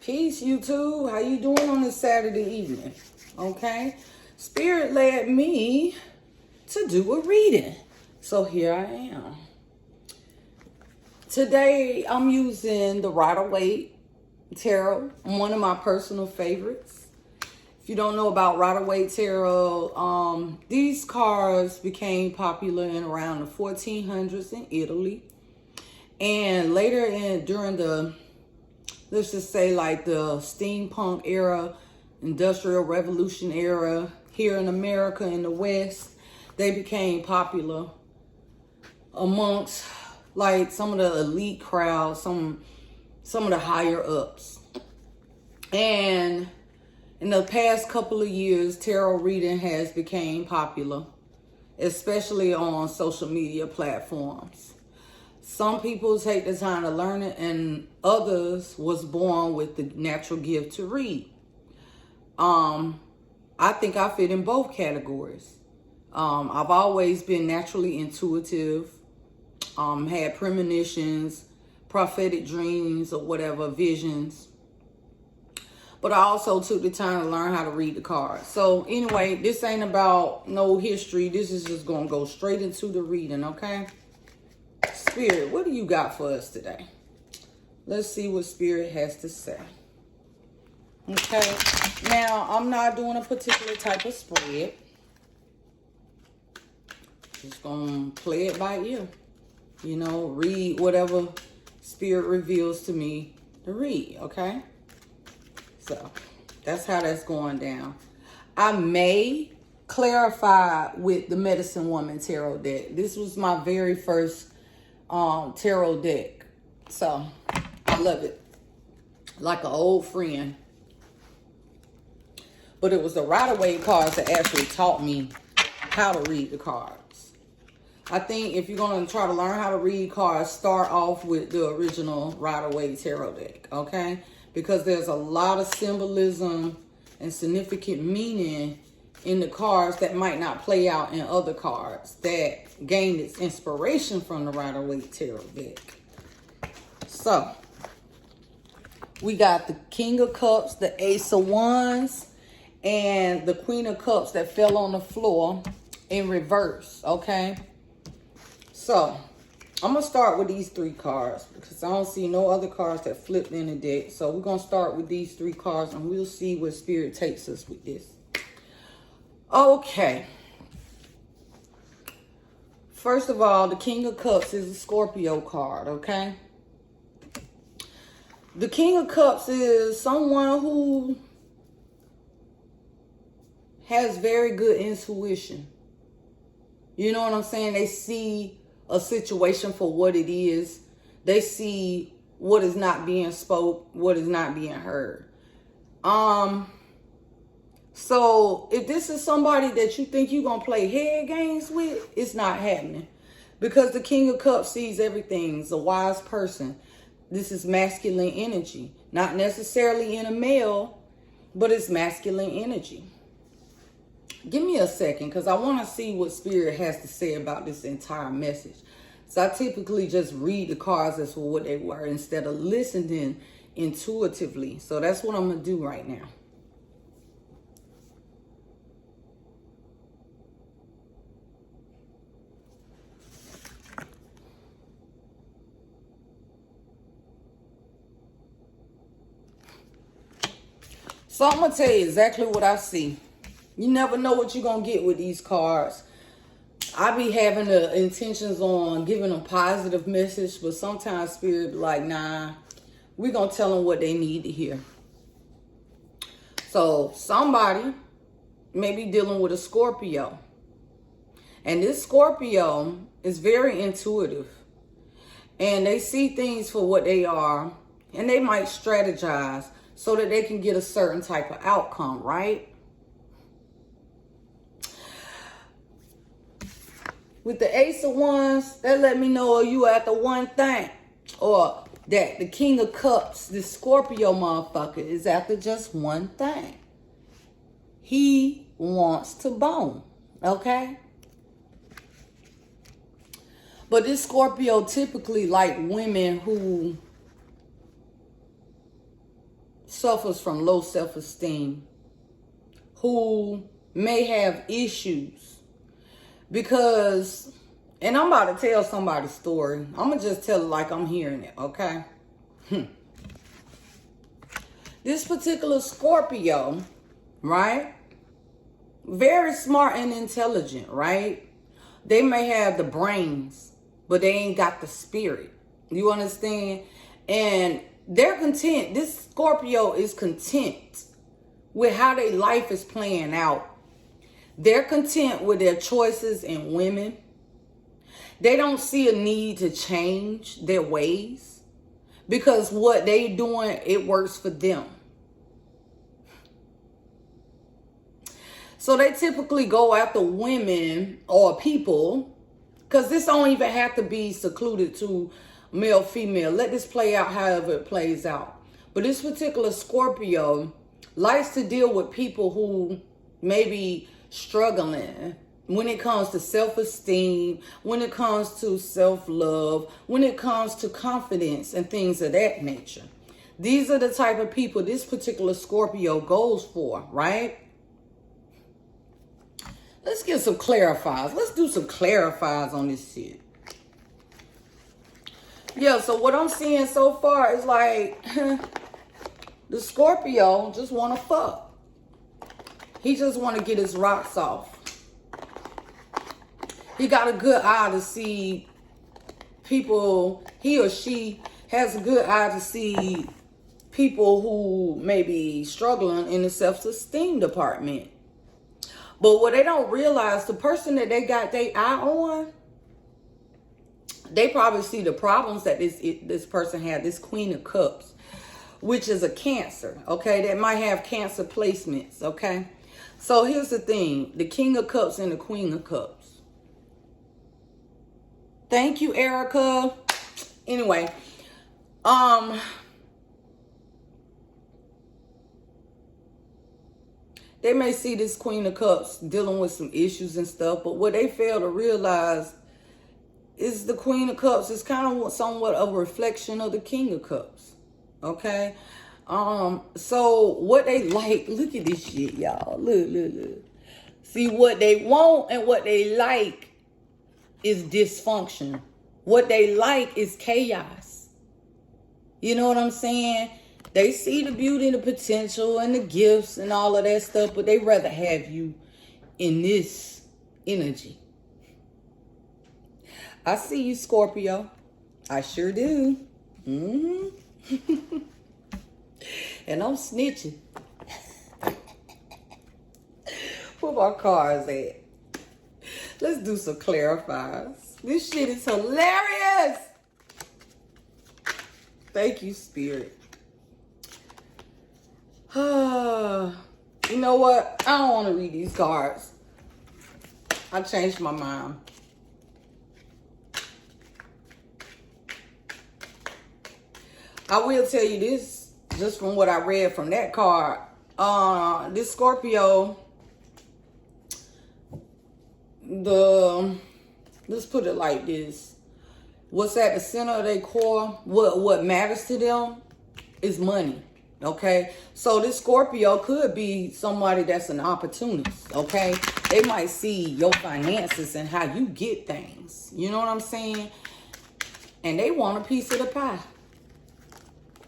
Peace, YouTube. How you doing on this Saturday evening? Okay. Spirit led me to do a reading. So here I am. Today, I'm using the Rider-Waite Tarot, one of my personal favorites. If you don't know about Rider-Waite Tarot, these cards became popular in around the 1400s in Italy. And later during the, let's just say like the steampunk era, industrial revolution era, here in America, in the West, they became popular amongst like some of the elite crowd, some of the higher ups. And in the past couple of years, tarot reading has become popular, especially on social media platforms. Some people take the time to learn it, and others was born with the natural gift to read. I think I fit in both categories. I've always been naturally intuitive, had premonitions, prophetic dreams, or whatever, visions. But I also took the time to learn how to read the cards. So anyway, this ain't about no history. This is just going to go straight into the reading, okay? Spirit, what do you got for us today? Let's see what Spirit has to say. Okay, now I'm not doing a particular type of spread. Just gonna play it by ear. You know, read whatever Spirit reveals to me to read, okay? So that's how that's going down. I may clarify with the Medicine Woman Tarot deck. This was my very first tarot deck. So I love it. Like an old friend. But it was the Rider-Waite cards that actually taught me how to read the cards. I think if you're going to try to learn how to read cards, start off with the original Rider-Waite Tarot deck, okay? Because there's a lot of symbolism and significant meaning in the cards that might not play out in other cards that gained its inspiration from the Rider-Waite Tarot deck. So, we got the King of Cups, the Ace of Wands, and the Queen of Cups that fell on the floor in reverse, okay? So, I'm going to start with these three cards because I don't see no other cards that flipped in the deck. So, we're going to start with these three cards and we'll see where Spirit takes us with this. Okay. First of all, the King of Cups is a Scorpio card, okay? The King of Cups is someone who has very good intuition. You know what I'm saying? They see a situation for what it is. They see what is not being spoke, what is not being heard. So if this is somebody that you think you're going to play head games with, it's not happening. Because the King of Cups sees everything. He's a wise person. This is masculine energy. Not necessarily in a male, but it's masculine energy. Give me a second because I want to see what Spirit has to say about this entire message. So I typically just read the cards as for what they were instead of listening intuitively. So that's what I'm going to do right now. So I'm going to tell you exactly what I see. You never know what you're going to get with these cards. I be having the intentions on giving a positive message, but sometimes Spirit be like, nah, we're going to tell them what they need to hear. So somebody may be dealing with a Scorpio. And this Scorpio is very intuitive. And they see things for what they are. And they might strategize so that they can get a certain type of outcome, right? With the Ace of Wands, that let me know you after one thing. Or that the King of Cups, this Scorpio motherfucker, is after just one thing. He wants to bone, okay? But this Scorpio typically like women who suffers from low self-esteem, who may have issues because, and I'm about to tell somebody's story. I'm going to just tell it like I'm hearing it, okay? This particular Scorpio, right? Very smart and intelligent, right? They may have the brains, but they ain't got the spirit. You understand? And they're content. This Scorpio is content with how their life is playing out. They're content with their choices in women. They don't see a need to change their ways because what they doing, it works for them. So they typically go after women or people, because this don't even have to be secluded to male, female. Let this play out however it plays out. But this particular Scorpio likes to deal with people who may be struggling when it comes to self-esteem, when it comes to self-love, when it comes to confidence and things of that nature. These are the type of people this particular Scorpio goes for, right? Let's get some clarifiers. Let's do some clarifiers on this shit. Yeah, so what I'm seeing so far is like the Scorpio just want to fuck. He just want to get his rocks off. He got a good eye to see people. He or she has a good eye to see people who may be struggling in the self-esteem department. But what they don't realize, the person that they got their eye on, they probably see the problems that this person had, this Queen of Cups, which is a Cancer, okay? That might have Cancer placements, okay? So here's the thing, the King of Cups and the Queen of Cups. Thank you, Erica. Anyway, they may see this Queen of Cups dealing with some issues and stuff, but what they fail to realize is the Queen of Cups is kind of somewhat of a reflection of the King of Cups, okay? So what they like, look at this shit, y'all. Look. See, what they want and what they like is dysfunction. What they like is chaos. You know what I'm saying? They see the beauty and the potential and the gifts and all of that stuff, but they rather have you in this energy. I see you, Scorpio. I sure do. Mm-hmm. And I'm snitching. Where my cards at? Let's do some clarifiers. This shit is hilarious. Thank you, Spirit. You know what? I don't want to read these cards. I changed my mind. I will tell you this, just from what I read from that card. This Scorpio, let's put it like this. What's at the center of their core, what matters to them is money. Okay, so this Scorpio could be somebody that's an opportunist, okay? They might see your finances and how you get things. You know what I'm saying? And they want a piece of the pie.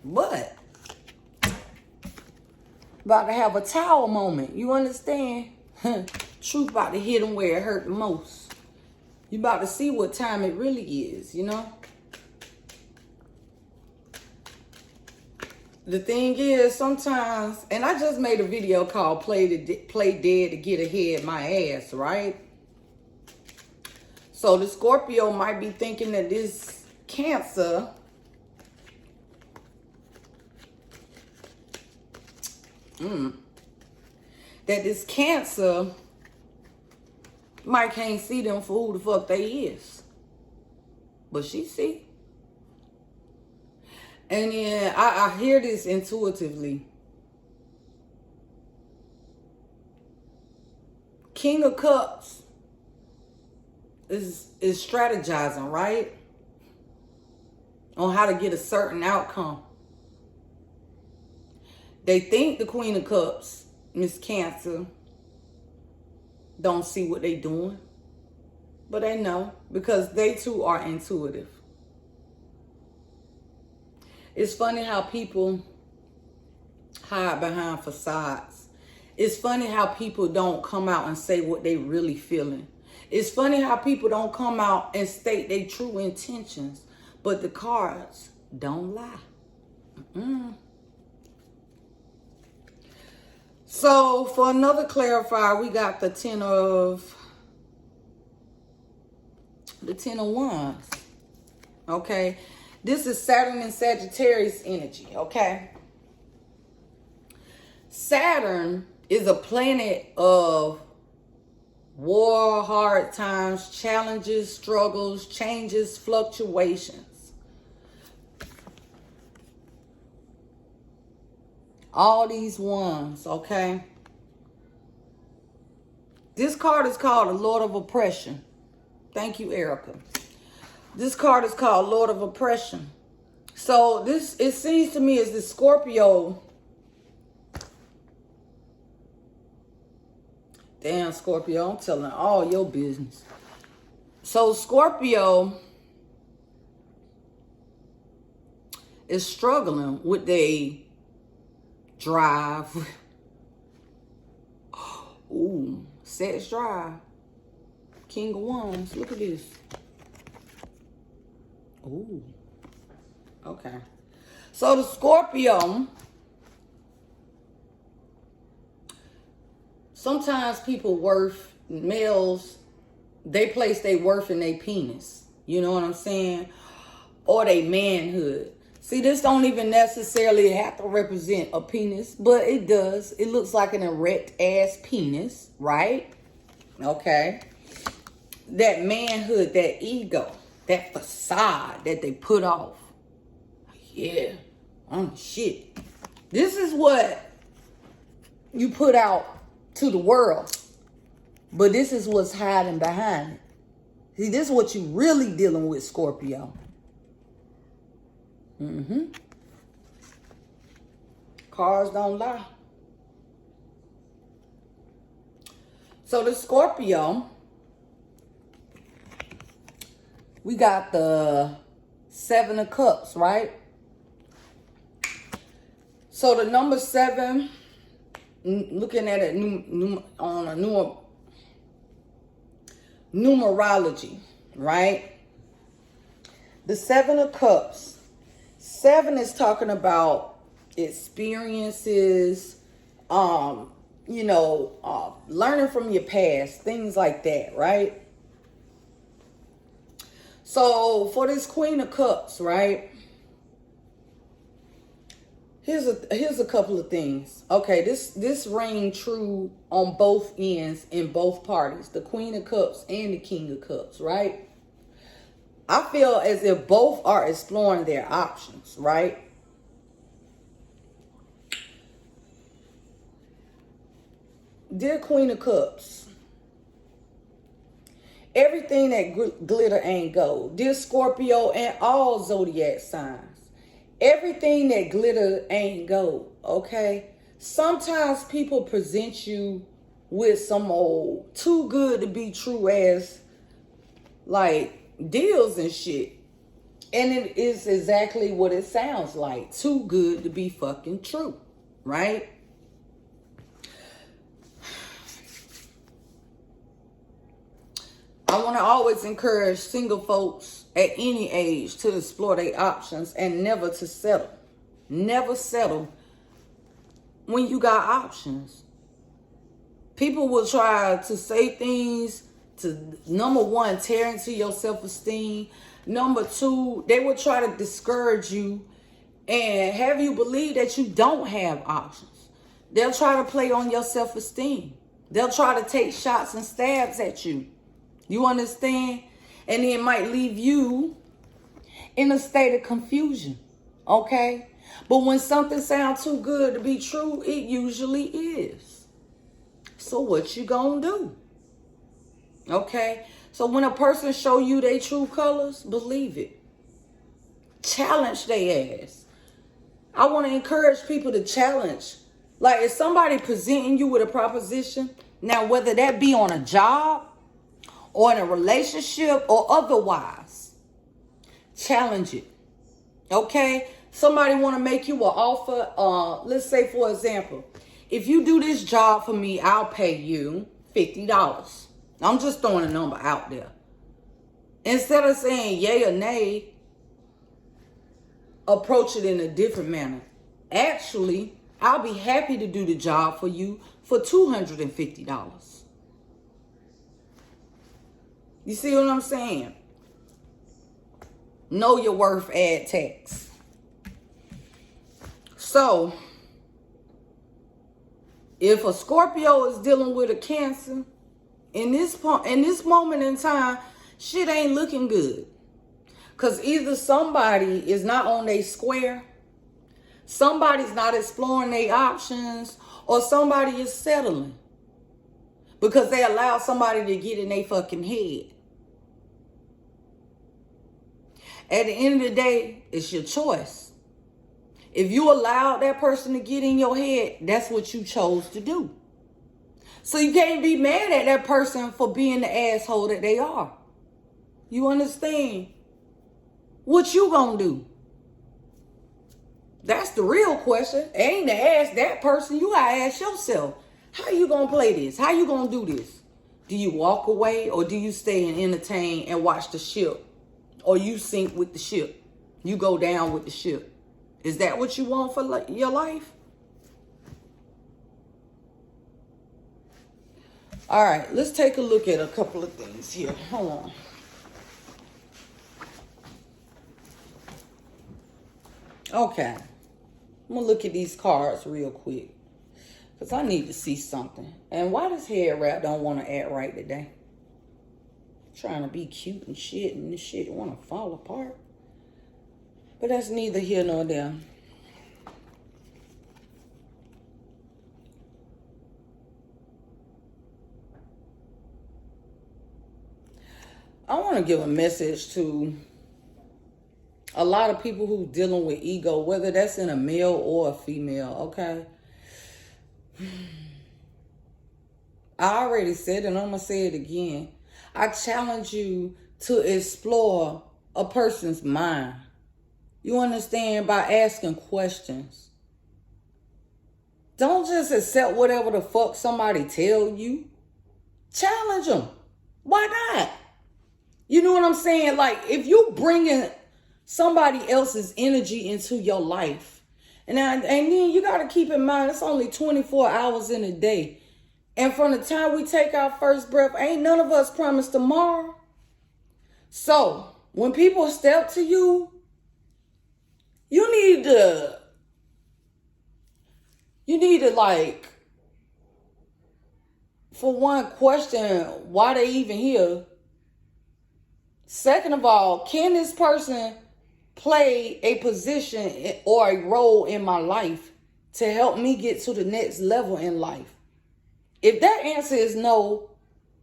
But about to have a tower moment. You understand? Truth about to hit them where it hurt the most. You about to see what time it really is, you know? The thing is, sometimes, and I just made a video called Play Dead to Get Ahead My Ass, right? So the Scorpio might be thinking that this Cancer that this Cancer might can't see them for who the fuck they is. But she see. And then I hear this intuitively. King of Cups is strategizing, right? On how to get a certain outcome. They think the Queen of Cups, Miss Cancer, don't see what they doing. But they know, because they too are intuitive. It's funny how people hide behind facades. It's funny how people don't come out and say what they really feeling. It's funny how people don't come out and state their true intentions. But the cards don't lie. So for another clarifier, we got the Ten of Wands. Okay. This is Saturn and Sagittarius energy. Okay. Saturn is a planet of war, hard times, challenges, struggles, changes, fluctuations. All these ones, okay? This card is called the Lord of Oppression. Thank you, Erica. This card is called Lord of Oppression. So this, it seems to me, as the Scorpio. Damn, Scorpio, I'm telling all your business. So Scorpio is struggling with their drive. Ooh, sex drive. King of Wands. Look at this. Ooh. Okay. So the Scorpio, sometimes people worth, males, they place their worth in their penis. You know what I'm saying? Or their manhood. See, this don't even necessarily have to represent a penis, but it does. It looks like an erect ass penis, right? Okay. That manhood, that ego, that facade that they put off. Yeah. Oh, shit. This is what you put out to the world. But this is what's hiding behind it. See, this is what you really dealing with, Scorpio. Cards don't lie. So the Scorpio, we got the Seven of Cups, right? So the number 7, looking at it on a numerology, right? The 7 of Cups. 7 is talking about experiences, learning from your past, things like that, right? So for this Queen of Cups, right? Here's a couple of things. Okay, this ring true on both ends in both parties, the Queen of Cups and the King of Cups, right? I feel as if both are exploring their options, right? Dear Queen of Cups, everything that glitter ain't gold. Dear Scorpio and all zodiac signs, everything that glitter ain't gold, okay? Sometimes people present you with some old too good to be true ass like deals and shit. And it is exactly what it sounds like. Too good to be fucking true, right? I want to always encourage single folks at any age to explore their options and never to settle. Never settle when you got options. People will try to say things to, number one, tear into your self-esteem. Number two, they will try to discourage you and have you believe that you don't have options. They'll try to play on your self-esteem. They'll try to take shots and stabs at you. You understand? And it might leave you in a state of confusion. Okay? But when something sounds too good to be true, it usually is. So what you gonna do? Okay? So when a person show you their true colors, believe it. Challenge their ass. I want to encourage people to challenge. Like, if somebody presenting you with a proposition, now whether that be on a job or in a relationship or otherwise, challenge it. Okay? Somebody want to make you an offer. Let's say, for example, if you do this job for me, I'll pay you $50. I'm just throwing a number out there. Instead of saying yay or nay, approach it in a different manner. Actually, I'll be happy to do the job for you for $250. You see what I'm saying? Know your worth, add tax. So, if a Scorpio is dealing with a Cancer, in this moment in time, shit ain't looking good. Because either somebody is not on their square, somebody's not exploring their options, or somebody is settling because they allow somebody to get in their fucking head. At the end of the day, it's your choice. If you allowed that person to get in your head, that's what you chose to do. So you can't be mad at that person for being the asshole that they are. You understand? What you gonna do? That's the real question. Ain't to ask that person. You gotta ask yourself, how you gonna play this? How you gonna do this? Do you walk away, or do you stay and entertain and watch the ship? Or you sink with the ship? You go down with the ship. Is that what you want for your life? All right, let's take a look at a couple of things here. Hold on. Okay. I'm going to look at these cards real quick, because I need to see something. And why does head wrap don't want to act right today? Trying to be cute and shit, and this shit want to fall apart. But that's neither here nor there. I want to give a message to a lot of people who dealing with ego, whether that's in a male or a female, okay? I already said it, and I'm going to say it again. I challenge you to explore a person's mind. You understand? By asking questions. Don't just accept whatever the fuck somebody tell you. Challenge them. Why not? You know what I'm saying? Like, if you bringing somebody else's energy into your life, and then you got to keep in mind, it's only 24 hours in a day. And from the time we take our first breath, ain't none of us promised tomorrow. So, when people step to you, you need to like, for one, question why they even here. Second of all, can this person play a position or a role in my life to help me get to the next level in life? If that answer is no,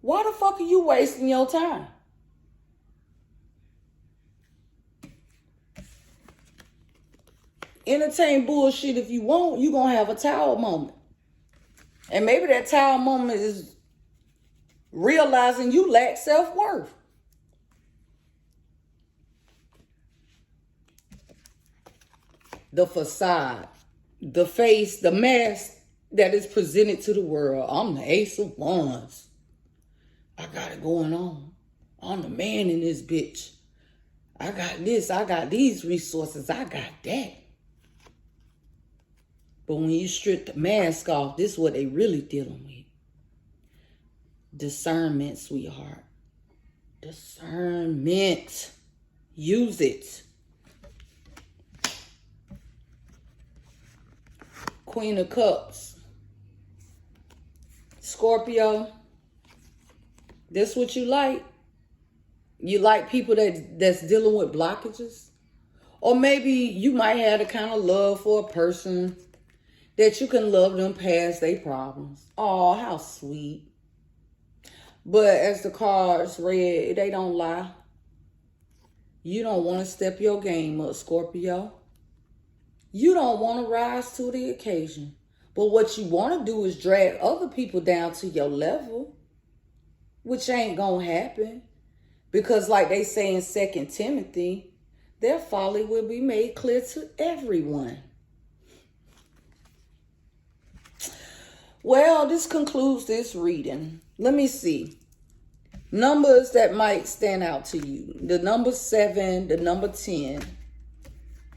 why the fuck are you wasting your time? Entertain bullshit if you want, you're going to have a tower moment. And maybe that tower moment is realizing you lack self-worth. The facade, the face, the mask that is presented to the world. I'm the ace of wands. I got it going on. I'm the man in this bitch. I got this. I got these resources. I got that. But when you strip the mask off, this is what they really dealing with. Discernment, sweetheart. Discernment. Use it. Queen of Cups. Scorpio. This what you like? You like people that's dealing with blockages? Or maybe you might have the kind of love for a person that you can love them past their problems. Oh, how sweet. But as the cards read, they don't lie. You don't want to step your game up, Scorpio. You don't want to rise to the occasion. But what you want to do is drag other people down to your level, which ain't going to happen. Because like they say in 2 Timothy, their folly will be made clear to everyone. Well, this concludes this reading. Let me see. Numbers that might stand out to you. The number 7, the number 10.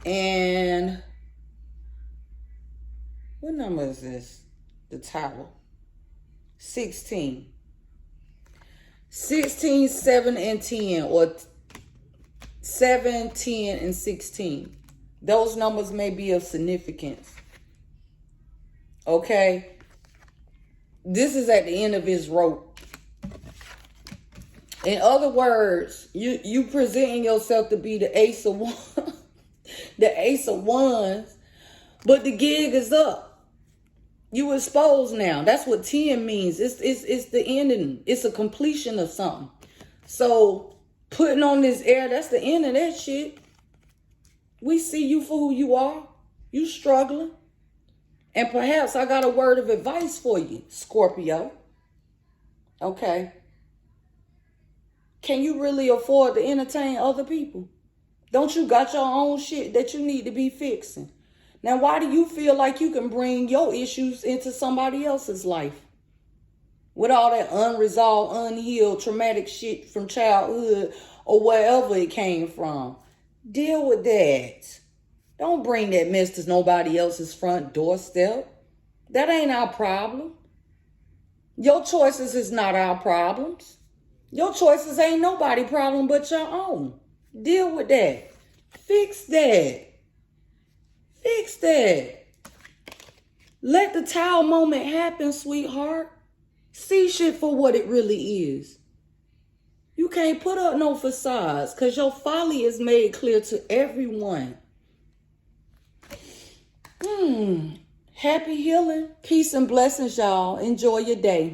And what number is this? The Tower. 16. 16, 7, and 10. Or 7, 10, and 16. Those numbers may be of significance. Okay? This is at the end of his rope. In other words, you presenting yourself to be the ace of wands, the ace of wands, but the gig is up. You exposed now. That's what 10 means. It's the ending. It's a completion of something. So putting on this air, that's the end of that shit. We see you for who you are. You struggling. And perhaps I got a word of advice for you, Scorpio. Okay. Can you really afford to entertain other people? Don't you got your own shit that you need to be fixing? Now, why do you feel like you can bring your issues into somebody else's life? With all that unresolved, unhealed, traumatic shit from childhood or wherever it came from. Deal with that. Don't bring that mess to nobody else's front doorstep. That ain't our problem. Your choices is not our problems. Your choices ain't nobody's problem but your own. Deal with that. Fix that. Fix that. Let the towel moment happen, sweetheart. See shit for what it really is. You can't put up no facades because your folly is made clear to everyone. Happy healing. Peace and blessings, y'all. Enjoy your day.